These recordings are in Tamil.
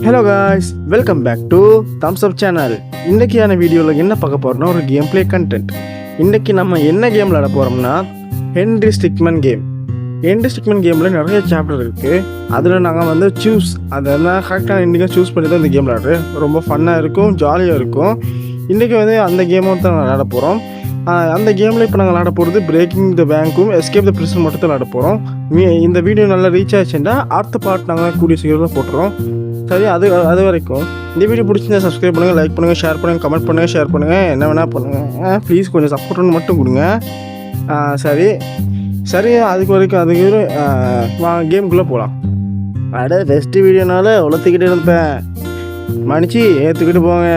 Hello guys, welcome back to thumbs up channel. இன்றைக்கியான வீடியோவில் என்ன பார்க்க போகிறோம்னா ஒரு கேம் பிளே கண்டென்ட். இன்றைக்கி நம்ம என்ன கேம் விளாட போகிறோம்னா Henry Stickmin game. Henry Stickmin கேமில் நிறைய சாப்டர் இருக்குது. அதில் நாங்கள் சூஸ் அதெல்லாம் கரெக்டாக இன்றைக்கி சூஸ் பண்ணி தான் இந்த கேம் விளாடுறேன். ரொம்ப ஃபன்னாக இருக்கும், ஜாலியாக இருக்கும். இன்றைக்கி அந்த கேமை தான் விளாட போகிறோம். அந்த கேமில் இப்போ நாங்கள் விளாட போகிறது பிரேக்கிங் த பேங்க்கும் எஸ்கேப் த பிரிசன் மட்டும் தான் விளாட போகிறோம். இந்த வீடியோ நல்லா ரீச் ஆச்சுன்னா அடுத்த பார்ட் நாங்கள் கூடிய சீக்கிரம் போட்டுறோம். சரி, அது வரைக்கும் இந்த வீடியோ பிடிச்சிருந்தா சப்ஸ்கிரைப் பண்ணுங்கள், லைக் பண்ணுங்கள், ஷேர் பண்ணுங்கள், கமெண்ட் பண்ணுங்கள், ஷேர் பண்ணுங்கள், என்ன வேணால் பண்ணுங்கள். ப்ளீஸ் கொஞ்சம் சப்போர்ட்னு மட்டும் கொடுங்க. சரி அதுக்கு வரைக்கும் கேமுக்குள்ளே போகலாம். ஃபெஸ்ட் வீடியோனால உழத்துக்கிட்டே இருப்பேன். மன்னிச்சு ஏற்றுக்கிட்டு போங்க.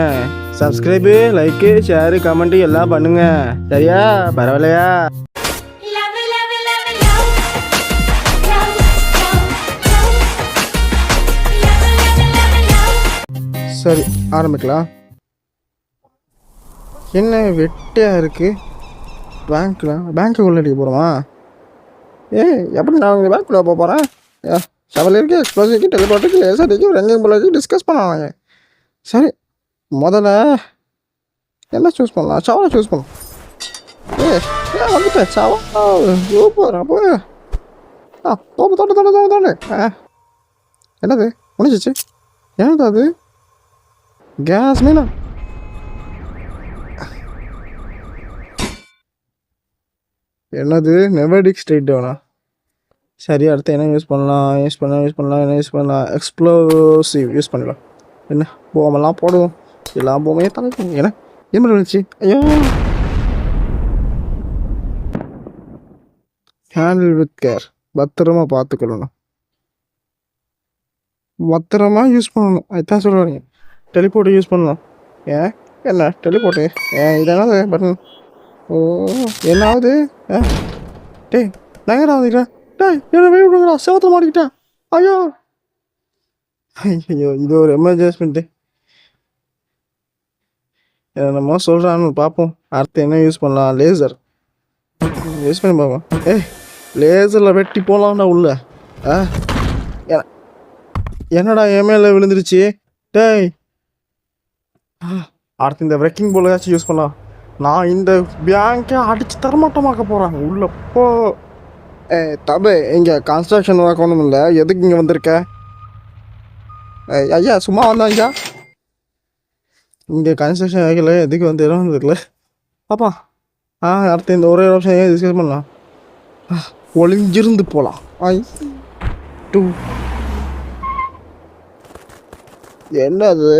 சப்ஸ்கிரைபு, லைக்கு, ஷேரு, கமெண்ட்டு எல்லாம் பண்ணுங்க. சரியா? பரவாயில்லையா? சரி, ஆரம்பிக்கலாம். என்ன வெட்டையாக இருக்குது? பேங்க்கு உள்ளடி போகிறோமா? எப்படி நான் உங்கள் பேங்க்குள்ளே போக போகிறேன்? சவல் இருக்குது, எக்ஸ்ப்ளோஸ் இருக்குது, டெலிபோர்ட்டுக்கு, லேசர் இருக்குது, ரெங்கையும் போல இருக்குது, டிஸ்கஸ் பண்ணுவாங்க. சரி, முதல்ல என்ன சூஸ் பண்ணலாம்? சவலை சூஸ் பண்ணலாம். வந்துட்டேன் சவா. சூப்பர். அப்போ தோண்டு. என்னது முடிஞ்சிச்சு? என்னது அது? கேஸ் மீனா? என்னது நெவடிக் ஸ்ட்ரெயிட் வேணா? சரி, அடுத்து என்ன யூஸ் பண்ணலாம்? எக்ஸ்ப்ளோசிவ் யூஸ் பண்ணலாம். என்ன போமெல்லாம் போடுவோம். எல்லா பொம்மையும் தலைக்கும். ஏன்னா என்ன இருந்துச்சு? ஐயோ, ஹேண்டில் வித் கேர். பத்திரமா பார்த்துக்கணும், பத்திரமா யூஸ் பண்ணணும். அதுதான் சொல்லுவாங்க. டெலிபோர்ட்டு யூஸ் பண்ணலாம். என்ன டெலிபோர்ட்டு? இது என்னது பட்டன்? ஓ, என்னாவது? டேய் நகரா வந்துக்கிறேன். என்ன வெயிட் விடுங்களா? செவத்தில் மாட்டிக்கிட்டேன். ஐயோ, இது ஒரு எமர்ஜென்ஸ்மெண்ட்டு. என்னமோ சொல்கிறான்னு பார்ப்போம். அடுத்து என்ன யூஸ் பண்ணலாம்? லேசர் யூஸ் பண்ணி பார்ப்போம். லேசரில் வெட்டி போகலாம்டா உள்ள. என்னடா என் மேலே விழுந்துருச்சு? அடுத்து இந்த ரெக்கிங் போலையாச்சும் யூஸ் பண்ணலாம். நான் இந்த பேங்கை அடித்து தரமாட்டமாக்க போகிறேன். உள்ள போ. தபே, இங்கே கன்ஸ்ட்ரக்ஷன் ஒர்க் ஒன்றும் இல்லை. எதுக்கு இங்கே வந்திருக்க? ஐயா சும்மா வந்தாங்க. இங்கே கன்ஸ்ட்ரக்ஷன் ஆகல. எதுக்கு இடம் வந்துருக்கல பாப்பா. அடுத்து இந்த ஒரே ஆப்ஷன் டிஸ்கஸ் பண்ணலாம். ஒளிஞ்சிருந்து போகலாம். என்னது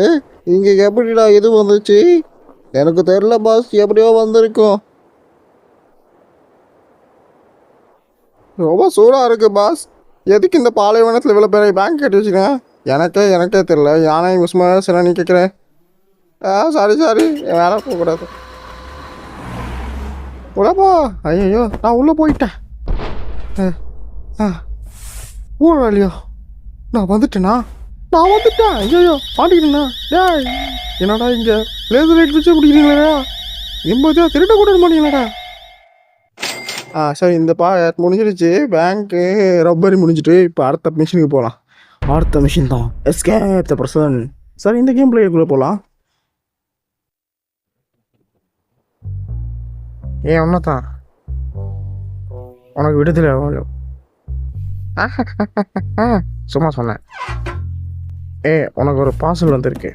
இங்கே எப்படிடா இது வந்துச்சு? எனக்கு தெரியல பாஸ். எப்படியோ வந்திருக்கும். ரொம்ப சூடாக இருக்குது பாஸ். எதுக்கு இந்த பாலைவனத்தில் இவ்வளோ பெரிய பேங்க் கட்டி வச்சுக்கேன்? எனக்கே தெரியல. யானை முஸ்மா சில நீ கேட்குறேன். சாரி வேலை போகக்கூடாது. உள்ளப்பா. ஐயோ, நான் உள்ளே போயிட்டேன். ஊழலியோ, நான் வந்துட்டேன். ஐயோ மாட்டிக்கிட்டேண்ணா. என்னடா இங்கே லேசர் லைட் வச்சு பிடிக்கிறீங்களா? எண்பதா திருட்ட கூட மாட்டீங்களாடா? சரி, இந்த முடிஞ்சிருச்சு. பேங்க்கு ரப்பரி முடிஞ்சிட்டு இப்போ அடுத்த மிஷினுக்கு போகலாம். அடுத்த மிஷின் தான் எஸ்கேப் த பிரிசன். சரி, இந்த கேம் பிளேக்குள்ளே போகலாம். ஒன்றதான் உனக்கு விடுதலை. சும்மா சொன்னேன். உனக்கு ஒரு பார்சல் வந்திருக்கு.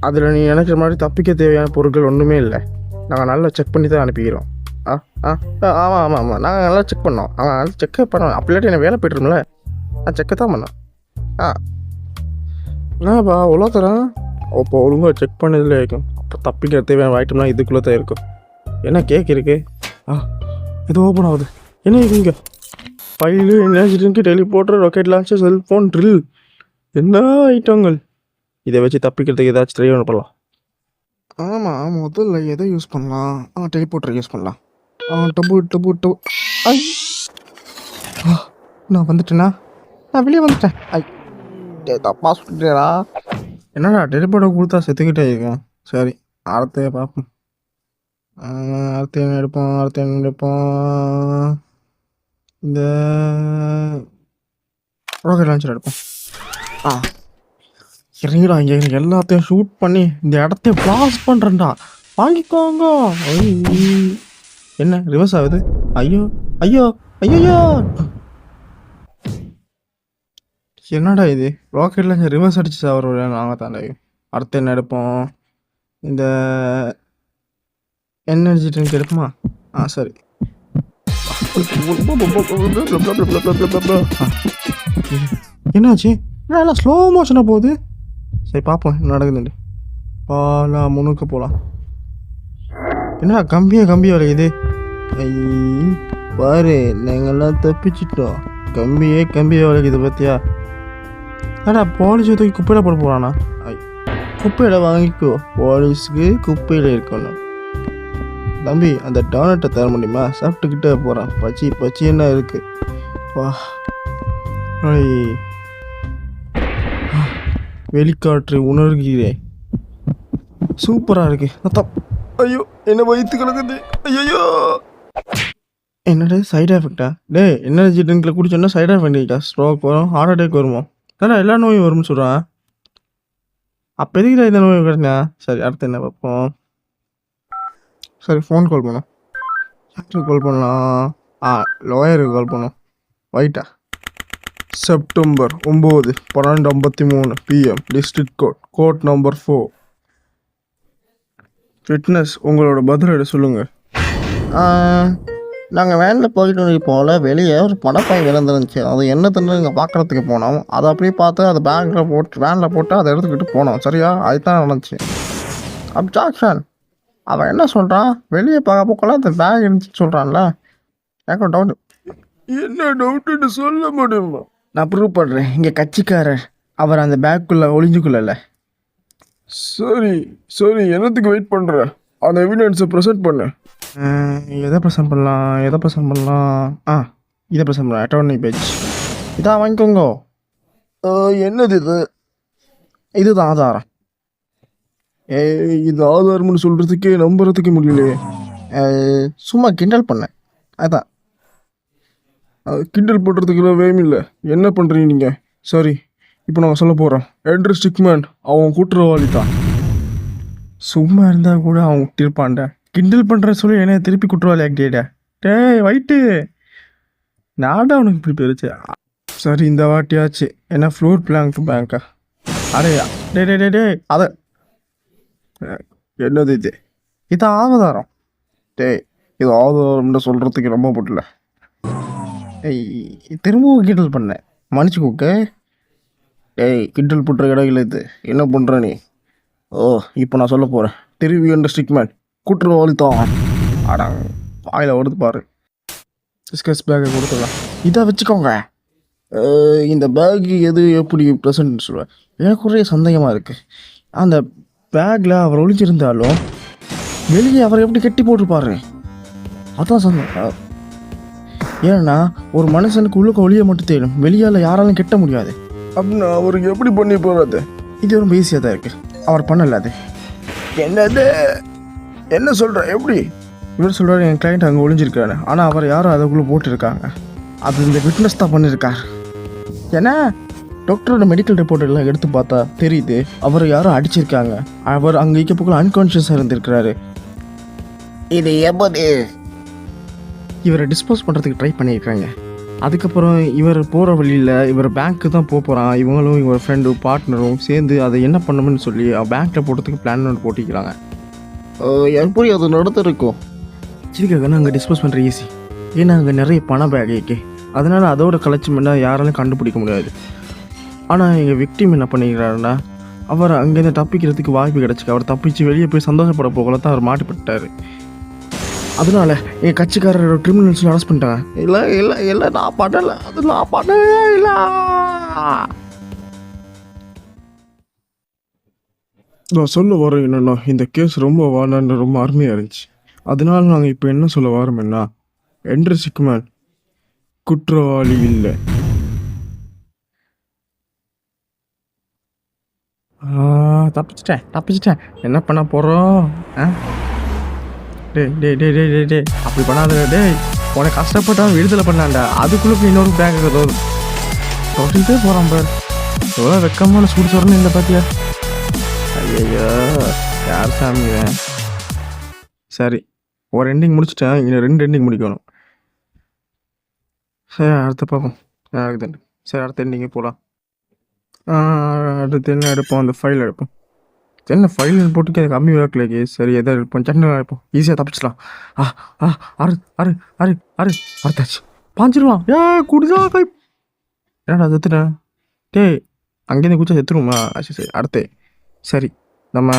அதில் நீ நினைக்கிற மாதிரி தப்பிக்க தேவையான பொருட்கள் ஒன்றுமே இல்லை. நாங்கள் நல்லா செக் பண்ணி தான் அனுப்பிக்கிறோம். ஆமாம் நாங்கள் நல்லா செக் பண்ணோம். நாங்கள் நல்லா செக்கே பண்ணோம். அப்படிலாட்டி என்ன வேலை போய்ட்டுருமில்ல, நான் செக்கை தான் பண்ணோம். என்னப்பா அவ்வளோ தரேன்? அப்போ ஒழுங்காக செக் பண்ணதில் இருக்கும். அப்போ தப்பிக்கிற தேவையான ஐட்டம்லாம் இதுக்குள்ளே தான் இருக்கும். என்ன கேக் இருக்கு? இது ஓப்பன் ஆகுது. என்ன இருக்கு இங்கே? ஃபைலு, என்ஜினிக்கு, teleporter, rocket launcher, cellphone, drill, என்ன ஐட்டங்கள். இதை வச்சு தப்பிக்கிறதுக்கு ஏதாச்சும் ட்ரை பண்ணலாம். ஆமாம், முதல்ல எதை யூஸ் பண்ணலாம்? டெலிபோர்ட்டர் யூஸ் பண்ணலாம். டபு நான் வந்துட்டேண்ணா. நான் வெளியே வந்துட்டேன். தப்பா சொல்லிட்டேடா. என்னடா டெலிபோர்ட்டர் கொடுத்தா செத்துக்கிட்டே இருக்கேன். சரி, அடுத்த பார்ப்போம். அடுத்து என்ன எடுப்போம்? இந்த ராக்கெட் லான்ச்சர் எடுப்போம். இறங்கிடா இங்கே எல்லாத்தையும் ஷூட் பண்ணி இந்த இடத்த பிளாஸ் பண்ணுறேன்டா. வாங்கிக்கோங்க. என்ன ரிவர்ஸ் ஆகுது? ஐயோ ஐயோ ஐயோ, என்னடா இது? ராக்கெட்டில் ரிவர்ஸ் அடிச்சு சாப்பிட்ற நாங்கள் தாண்டா. அடுத்து என்ன எடுப்போம்? இந்த எனர்ஜி ட்ரிங்க் எடுப்போமா? சரி. என்னாச்சு? எல்லாம் ஸ்லோ மோஷனாக போகுது. சரி பார்ப்போம் என்ன நடக்குதுண்டு. நான் முன்னுக்கு போகலாம். என்ன கம்பியாக வளையுது? பாரு, நாங்கள்லாம் தப்பிச்சிட்டோம். கம்பியே வளைக்குது பார்த்தியா? ஏடா போலீஸ் தூக்கி குப்பையில் போட போகிறானா? குப்பையில் வாங்கிக்கோ. போலீஸுக்கு குப்பையில் இருக்கணும். தம்பி, அந்த டோனட்டை தர முடியுமா? சாப்பிட்டுக்கிட்டே போகிறான். பச்சி என்ன இருக்குது? வா, வெளிக்காற்று உணர்கிறேன். சூப்பராக இருக்கு. ஐயோ, என்ன வயிற்று கலக்குது. ஐயோ, என்னடா சைடு எஃபெக்டா? எனர்ஜி ட்ரிங்க்ல குடிச்சோன்னா சைடு எஃபெக்ட் ஸ்ட்ரோக் வரும், ஹார்ட் அட்டாக் வருமா? ஏன்னா எல்லா நோயும் வரும்னு சொல்கிறான். அப்போ எதுக்கு இந்த நோய் கிடையா? சரி, அடுத்து என்ன பார்ப்போம். சரி, ஃபோன் கால் பண்ணோம். யாருக்கு கால் பண்ணலாம்? லாயருக்கு கால் பண்ணோம். ஒயிட்டா? September 9 12:53 PM, district court number 4. Fitness, உங்களோட பதிலோட சொல்லுங்கள். நாங்கள் வேனில் போயிட்டு போல் வெளியே ஒரு பணப்பாய் விழுந்துருந்துச்சு. அது என்ன தின்னு இங்கே பார்க்குறதுக்கு போனோம். அதை அப்படியே பார்த்து அதை வேனில் போட்டு அதை எடுத்துக்கிட்டு போனோம். சரியா? அதுதான் நடந்துச்சு. அப்ஜாக்ஷன். அவன் என்ன சொல்கிறான்? வெளியே பார்க்க போக்கெல்லாம் அந்த பேக் இருந்துச்சுன்னு சொல்கிறான்ல. எனக்கு டவுட். என்ன டவுட்டுன்னு சொல்ல முடியுமா? நான் ப்ரூவ் பண்ணுறேன். இங்கே கட்சிக்காரர் அவர் அந்த பேக்குள்ளே ஒளிஞ்சுக்குள்ள. சரி, என்னத்துக்கு வெயிட் பண்ணுற? அந்த எவிடன்ஸை ப்ரெசென்ட் பண்ணு. எதை ப்ரெசென்ட் பண்ணலாம்? இதை ப்ரெசென்ட் பண்ணலாம். அட்டர்னி பேஜ் இதான் வாங்கிக்கோங்க. என்னது இது? இதுதான் ஆதாரம். இது ஆதாரம்னு சொல்கிறதுக்கே நம்புறதுக்கு முடியலையே. சும்மா கிண்டல் பண்ணேன். அதான் கிண்டல் பண்ணுறதுக்குலாம் வேமில்லை. என்ன பண்ணுறீங்க நீங்கள்? சரி, இப்போ நாங்கள் சொல்ல போகிறோம். ஆண்ட்ரூ ஸ்டிக்மேன் அவன் குற்றவாளி தான். சும்மா இருந்தால் கூட அவன் விட்டிருப்பான்டா. கிண்டல் பண்ணுற சொல்லி என்ன திருப்பி குற்றவாளி ஆக்கிட்டேடா. வைட்டு நாடா அவனுக்கு இப்படி போயிருச்சு. சரி, இந்த வாட்டியாச்சு. என்ன ஃப்ளோர் பேங்கா? அடையா டே அதை என்னது இது? இது ஆதாரம். இது ஆதாரம்னு சொல்கிறதுக்கு ரொம்ப போட்டல. திரும்பவும் கிண்டல் பண்ணேன். மன்னிச்சுக்கோக்க. கிண்டல் பண்ணுற இடம் இல்லை இது. என்ன பண்ணுற நீ? இப்போ நான் சொல்ல போகிறேன். திருவி என்ற ஸ்டிக்மேன் குற்றவாளி தான். வாயில் வருது பாரு. டிஸ்கஸ் பேக்கை கொடுத்துடலாம். இதை வச்சுக்கோங்க. இந்த பேக் எப்படி ப்ரெசன்ட்னு சொல்லுவேன். எனக்கு ஒரே சந்தேகமாக இருக்குது. அந்த பேக்கில் அவர் ஒளிஞ்சிருந்தாலும் வெளியே அவரை எப்படி கட்டி போட்டிருப்பாரு? அதான் சந்தேகம். ஏன்னா ஒரு மனுஷனுக்கு உள்ளுக்க ஒளிய மட்டும் தெரியும், வெளியால் யாராலும் கெட்ட முடியாது. அப்படின்னா அவருக்கு எப்படி பண்ணி போகிறது? இது ரொம்ப ஈஸியாக தான் இருக்குது. அவர் பண்ணல. அது என்னது? என்ன சொல்கிற? எப்படி? இவர் சொல்கிறார் என் கிளைண்ட் அங்கே ஒளிஞ்சிருக்காரு. ஆனால் அவர் யாரும் அதுக்குள்ளே போட்டிருக்காங்க. அது இந்த விட்னஸ் தான் பண்ணியிருக்கார். ஏன்னா டாக்டரோட மெடிக்கல் ரிப்போர்ட் எல்லாம் எடுத்து பார்த்தா தெரியுது அவர் யாரும் அடிச்சிருக்காங்க. அவர் அங்கே இருக்கப்போக்குள்ள அன்கான்ஷியஸாக இருந்திருக்கிறாரு. இது எப்படி? இவரை டிஸ்போஸ் பண்ணுறதுக்கு ட்ரை பண்ணியிருக்காங்க. அதுக்கப்புறம் இவர் போகிற வழியில் இவர் பேங்க்கு தான் போகிறான். இவங்களும் இவர் ஃப்ரெண்டு பார்ட்னரும் சேர்ந்து அதை என்ன பண்ணணும்னு சொல்லி பேங்க்கில் போடுறதுக்கு பிளான் ஒன்று போட்டிக்கிறாங்க. எப்படி அது நடந்திருக்கும்? இதுக்காக அங்கே டிஸ்போஸ் பண்ணுற ஈஸி. ஏன்னா அங்கே நிறைய பண பேக் இருக்கு. அதனால் அதோட கலெக்ஷன் பண்ணால் யாராலும் கண்டுபிடிக்க முடியாது. ஆனால் எங்கள் விக்டிம் என்ன பண்ணிக்கிறாருன்னா, அவர் அங்கேருந்து தப்பிக்கிறதுக்கு வாய்ப்பு கிடச்சிக்கு. அவர் தப்பிச்சு வெளியே போய் சந்தோஷப்பட போகல தான் அவர் மாட்டிப்பட்டார். அதனால என் கட்சிக்காரரோட கிரிமினல்ஸில் அரெஸ்ட் பண்ணிட்டாங்க. இல்லை நான் பண்ணலை. அது நான் பண்ணவே இல்லை. நான் சொல்ல வரேன் என்னென்னா, இந்த கேஸ் ரொம்ப வாழான்னு ரொம்ப அருமையாக இருந்துச்சு. அதனால நாங்கள் இப்போ என்ன சொல்ல வரோம்னா, ஆண்ட்ரூ ஸ்டிக்மேன் குற்றவாளி இல்லை. தப்பிச்சிட்டேன். என்ன பண்ண போகிறோம்? டே அப்படி பண்ணாத. உனக்கு கஷ்டப்பட்டாலும் விடுதலை பண்ணாண்டா. அதுக்குள்ளே இன்னொரு பேங்க் தொட்டிகிட்டே போகிறான் பார். எவ்வளோ வெக்கமான சூடு சொல்றேன்னு இல்லை பார்த்தியா? ஐயோ யார் சாமி இவன்? சரி ஒரு எண்டிங் முடிச்சிட்டேன், இன்னும் 2 எண்டிங் முடிக்கணும். சரி அடுத்த பார்ப்போம் என்ன ஆகுதுன்னு. சரி அடுத்த எண்டிங்கே போகலாம். அடுத்து என்ன எடுப்போம்? அந்த ஃபைல் எடுப்போம். என்ன ஃபைல் போட்டுக்கு அது கம்மி ஒர்க்லேயே. சரி எதை எடுப்போம்? சண்டை எடுப்போம், ஈஸியாக தப்பிச்சிடலாம். அரு அரு அரு அரு அறுத்தாச்சு, பாஞ்சிருவான். குடிதா கை. என்னடா செத்துட்டேன்? டேய் அங்கேருந்து குச்சா செத்துருமா? சரி அடுத்து சரி நம்ம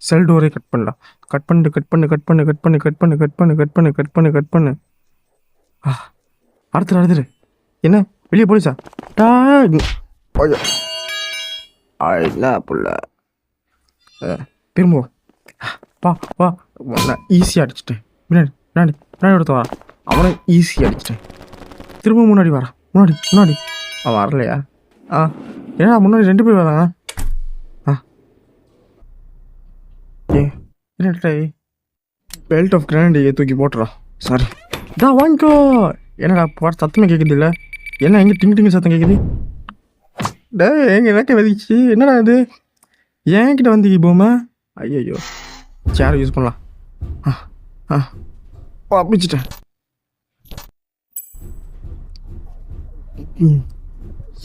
செல் டோரே கட் பண்ணலாம். கட் பண்ணு கட் பண்ணு கட் பண்ணு கட் பண்ணு கட் பண்ணு கட் பண்ணு கட் பண்ணு கட் பண்ணு கட் பண்ணு. அடுத்துரு என்ன வெளியே போலீஸா? என்ன புள்ள திரும்ப வா வா. நான் ஈஸியாக அடிச்சிட்டேன். முன்னாடி எடுத்து வரான், அவனை ஈஸியாக அடிச்சிட்டேன். திரும்ப முன்னாடி வரான், முன்னாடி அவன் வரலையா? ஏன்னா முன்னாடி 2 பேர் வராங்க. என்னடா பெல்ட் ஆஃப் கிராண்ட் தூக்கி போட்டுறான். சாரி தான் வாங்கிக்கோ. என்னடா பாட்டு சத்தமே கேட்குது இல்லை? என்ன எங்கே டிங்கு சத்தம் கேட்குது? டே எங்க எனக்கு வெதிச்சு என்னடா இது? என்கிட்ட வந்து போமா? ஐயோ சேர் யூஸ் பண்ணலாம். பிடிச்சிட்டேன்.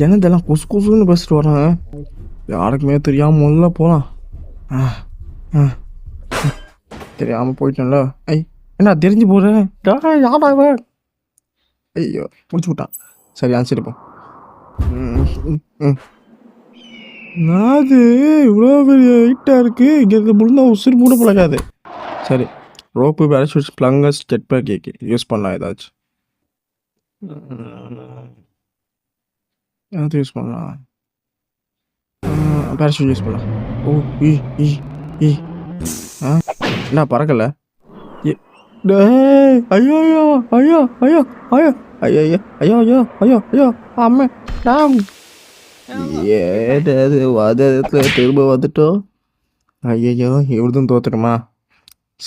என்னதெல்லாம் கொசு கொசுன்னு பேசிட்டு வராங்க. யாருக்குமே தெரியாமல் முதல்ல போகலாம். தெரியாமல் போயிட்டேன்ல. என்ன தெரிஞ்சு போகிறேன்? யாராவ? ஐயோ முடிச்சு விட்டான். சரி அனுப்பிச்சிருப்போம். அது இவ்வளோ பெரிய ஹைட்டாக இருக்குது, இங்கே முழுந்தா உசுறு மூட பழகாது. சரி ரோப்பு பேரஷூட்ஸ் ப்ளங்கர்ஸ் ஜெட் பேக் யூஸ் பண்ணலாம். ஏதாச்சும் யூஸ் பண்ணலாம். பேரஷூட் யூஸ் பண்ணலாம். என்ன பறக்கலை? ஐயோ ஐயோ ஐயோ ஐயோ ஐயோ ஐயோ ஐயோ ஐயோ ஐயோ ஐயோ அம்மா டாம். ஏதாவது வாதத்தில் திரும்ப வந்துட்டோம். ஐயோ இவ்வளோதும் தோத்துட்டுமா?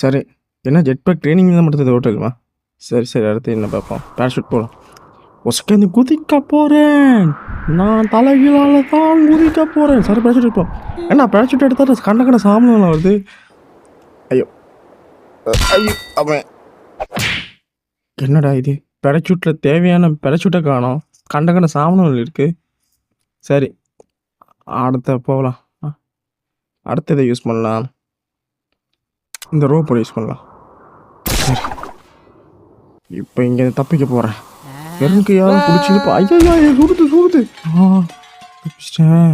சரி என்ன ஜெட் பேக் ட்ரைனிங் தான் மட்டும் தோற்றுமா? சரி அடுத்து என்ன பார்ப்போம். பேராஷூட் போகலாம். ஒசக்கந்து குதிக்க போகிறேன், நான் தலைகீழால் தான் குதிக்க போகிறேன். சரி பேராஷூட் எடுப்போம். ஏன்னா பேராஷூட் எடுத்தால் கண்ட சாமலாம் வருது. ஐயோ அவன் என்னடா இது? பேராஷூட்டில் தேவையான பேராஷூட்டை காணோம், கண்ட சாமனம் இருக்குது. சரி அடுத்த போகலாம். அடுத்த இதை யூஸ் பண்ணலாம். இந்த ரோப்போட யூஸ் பண்ணலாம். சரி இப்போ இங்கே தப்பிக்க போகிறேன். எனக்கு யாரும் பிடிச்சிருப்பா. ஐயா சுடுது. தப்பிச்சிட்டேன்.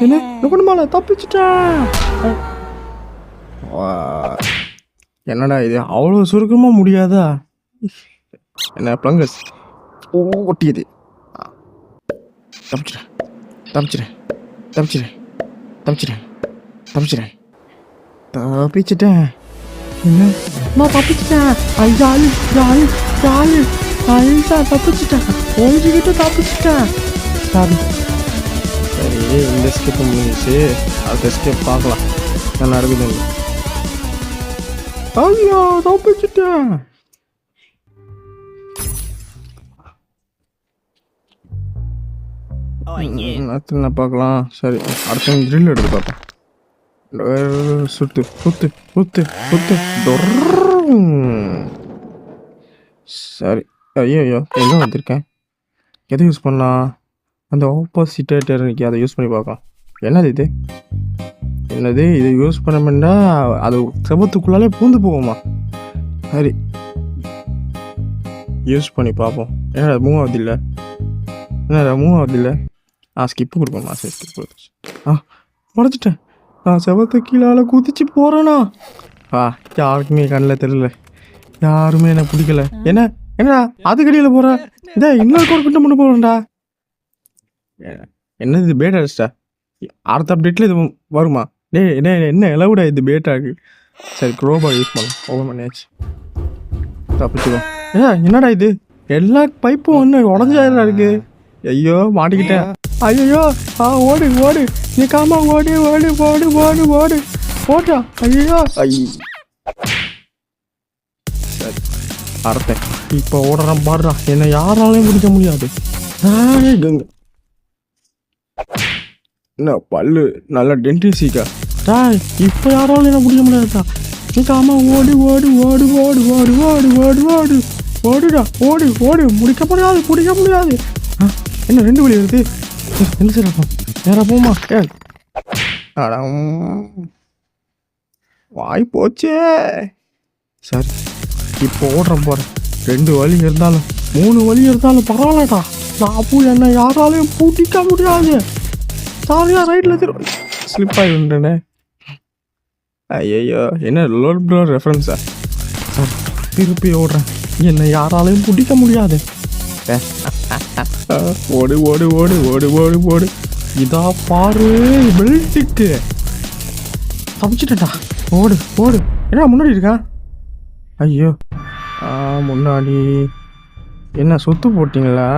என்ன பண்ணுமால தப்பிச்சிட்டேன். என்னடா இது அவ்வளோ சுருக்கமாக முடியாதா? என்ன ப்ளங்கர்ஸ் ஒட்டியது. தப்பிச்சிட்டேன். என்ன நான் தப்பிச்சிட்டேன். தப்பிச்சிட்டேன். ஓஞ்சிக்கிட்டு தப்பிச்சிட்டேன். சரி இந்த ஸ்கிப் முடிஞ்சிச்சு. அடுத்த ஸ்கிப் பார்க்கலாம் என்ன நடக்குதுன்னு. ஐயா தப்பிச்சிட்டேன். அடுத்து என்ன பார்க்கலாம்? சரி அடுத்த ட்ரில் எடுத்து பார்ப்போம். சுத்து. சரி ஐயோ எங்கே வந்திருக்கேன்? எதை யூஸ் பண்ணலாம்? அந்த ஆப்போசிட்டேட்டர் இன்றைக்கி அதை யூஸ் பண்ணி பார்க்கலாம். என்னது இது யூஸ் பண்ணோம்னா அது செவத்துக்குள்ளாலே பூந்து போகுமா? சரி யூஸ் பண்ணி பார்ப்போம். என்னடா மூவ் ஆகுது இல்லை? ஸ்கிப்பு கொடுப்போம்மா. சரி ஸ்கிப் கொடுத்துச்சு. உடச்சிட்டேன். நான் செவத்து கீழால் குதிச்சு போகிறேண்ணா. யாருக்குமே கண்ணில் தெரியல, யாருமே என்ன பிடிக்கல. என்னடா அது கடியில் போகிறேன். இன்னொரு கிட்ட மட்டும் போகிறேன்டா. என்னது இது பேட் அடிச்சிட்டா? அடுத்த அப்டேட்டில் இது வருமா? என்ன எலவுடா இது பேட்டாக்கு? சரி க்ரோபா யூஸ் பண்ணலாம். ஓப்பன் பண்ணியாச்சு. தப்பிச்சுக்கோ. என்னடா இது எல்லா பைப்பும் ஒன்று உடஞ்சாயிரம் இருக்குது. ஐயோ மாட்டிக்கிட்டேன். ஐயோ ஓடு நீ காமா ஓடு போட்டா. ஐயோ சரி அறுத்தேன். இப்போ ஓடுறான் பாடுறா, என்னை யாராலையும் பிடிக்க முடியாது. கங்க என்ன பல்லு நல்ல டென்டிசிக்கா. டாய் இப்போ யாராலும் என்ன பிடிக்க முடியாதுடா. நிற்காம ஓடு ஓடு ஓடு ஓடு ஓடு ஓடு ஓடு ஓடு ஓடுடா ஓடு ஓடு. முடிக்க முடியாது. என்ன 2 வழி வருது. என்ன செய்யறப்போ நேராக போமா. வாய் போச்சே. சரி இப்போ ஓடுறேன் போகிறேன். 2 வழி இருந்தாலும் 3 வழி இருந்தாலும் பரவாயில்லடா. நான் போய் என்ன யாராலையும் பூட்டிக்க முடியாது. சாரியா ரைட்டில் ஸ்லிப் ஆகிட்டேனே. ஐயோ என்ன லோட் ப்ரோ ரெஃபரன்ஸா. சார் திருப்பி ஓடுறேன். என்னை யாராலையும் பிடிக்க முடியாது. ஓடு ஓடு ஓடு ஓடு ஓடு ஓடு. இதா பாரு பெல்ட்டுக்கு தப்பிச்சிட்டா. ஓடு ஓடு. என்ன முன்னாடி இருக்கான். ஐயோ முன்னாடி என்ன சுத்து போட்டிங்களா.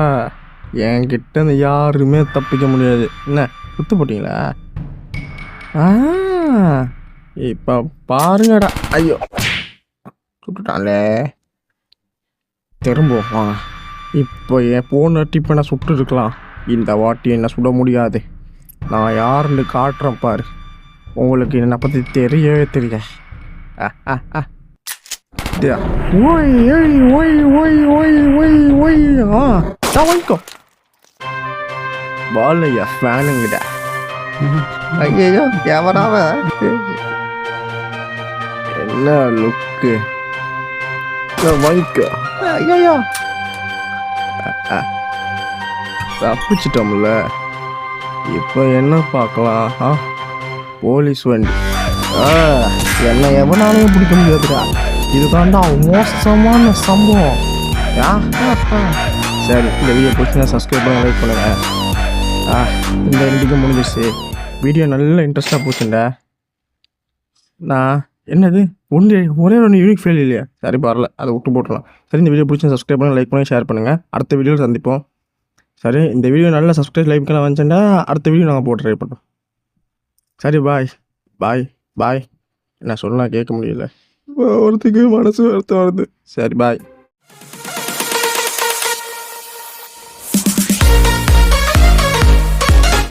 என்கிட்ட இந்த யாருமே தப்பிக்க முடியாது. என்ன சுத்து போட்டிங்களா. இப்போ பாருங்கடா. ஐயோ சுட்டுட்டான்லே. திரும்புவோம். இப்போ என் ஃபோனை டிப்பை நான் சுட்டு இருக்கலாம். இந்த வாட்டி என்ன சுட முடியாது. நான் யாருன்னு காட்டுறேன் பாரு. உங்களுக்கு என்னை பற்றி தெரியவே தெரிய. ஓய் ஓய் ஓய் ஓய் ஓய் ஓய் ஓய். வாங்கிக்கோ பாலையா ஃபேனுங்கிட்ட. ஐயோ எவராவ என்ன லுக்கு. வாங்கிக்கோ. ஐயோ தப்பிச்சிட்டோம்ல. இப்போ என்ன பார்க்கலாம். போலீஸ் வண்டி. என்ன எவனாலையும் பிடிக்க முடியாதுடா. இதுதான்டா மோசமான சம்பவம். சரி இந்த வீடியோ பிடிச்சினா சப்ஸ்கிரைப் பண்ண லைக் பண்ணுங்க. இந்த ரெண்டுக்கு முடிஞ்சிச்சு. வீடியோ நல்ல இன்ட்ரெஸ்டாக போச்சுண்டா. நான் என்னது ஒரே ஒன்று யூனிக் ஃபெயில் இல்லையா. சரி பரல, அதை விட்டு போட்டுடலாம். சரி இந்த வீடியோ பிடிச்சி சப்ஸ்கிரைப் பண்ணி லைக் பண்ணி ஷேர் பண்ணுங்கள். அடுத்த வீடியோவில் சந்திப்போம். சரி இந்த வீடியோ நல்லா சப்ஸ்கிரைப் லைக் பண்ண வந்துச்சுன்னா அடுத்த வீடியோ நாங்கள் போட்டு ட்ரை பண்ணுறோம். சரி பாய் பாய் பாய். என்ன சொல்லலாம் கேட்க முடியல. ஒருத்துக்கு மனசு வருத்தம் வருது. சரி பாய்.